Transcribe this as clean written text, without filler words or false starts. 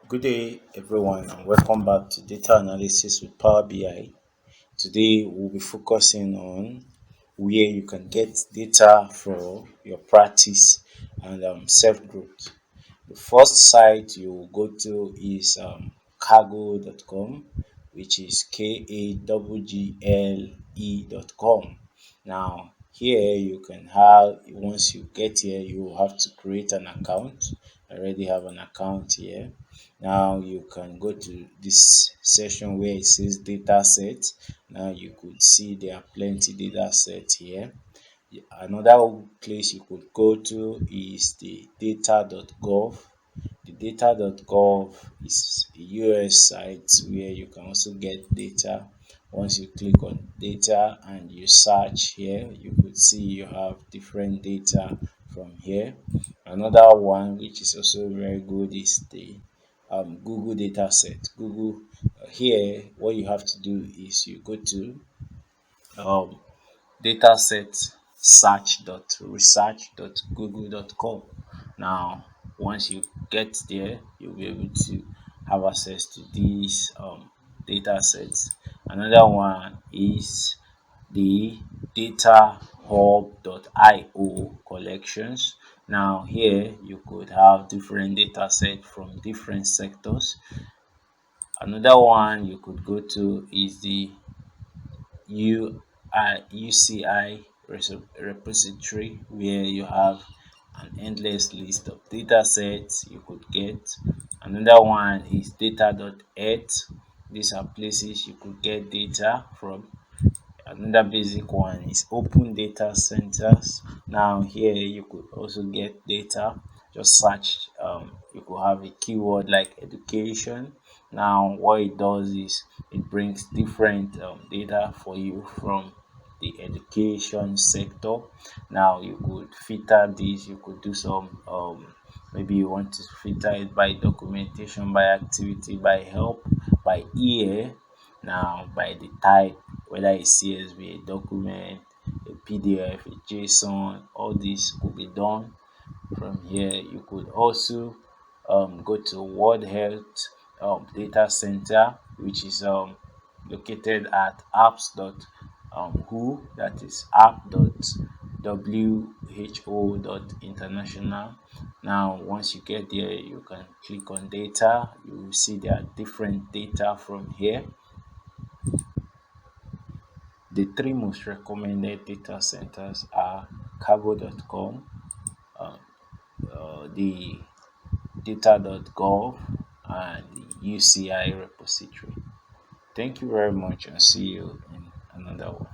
Good day, everyone, and welcome back to Data Analysis with Power BI. Today, we'll be focusing on where you can get data for your practice and self growth. The first site you will go to is cargo.com, which is KAGGLE.com. Now, here you can have, once you get here, you will have to create an account. I already have an account here. Now you can go to this section where it says data set. Now you could see there are plenty data sets here. Another place you could go to is the data.gov. The data.gov is a US site where you can also get data. Once you click on data and you search here, you could see you have different data from here. Another one which is also very good is the Google Dataset. Google here, what you have to do is you go to um, dataset search.research.google.com. Now, once you get there, you'll be able to have access to these data sets. Another one is the datahub.io collections. Now, here you could have different data sets from different sectors. Another one you could go to is the UCI repository, where you have an endless list of data sets you could get. Another one is data.earth. These are places you could get data from. Another basic one is open data centers. Now here you could also get data. Just search, you could have a keyword like education. Now what it does is it brings different data for you from the education sector. Now you could filter this. You could do some maybe you want to filter it by documentation, by activity, by help, by year. Now by the type, whether it's CSV, a document, a PDF, a JSON, all this could be done from here. You could also go to World Health Data Center, which is located at apps.who, that is app.who.international. Now, once you get there, you can click on data. You will see there are different data from here. The three most recommended data centers are cargo.com, the data.gov, and the UCI repository. Thank you very much and see you in another one.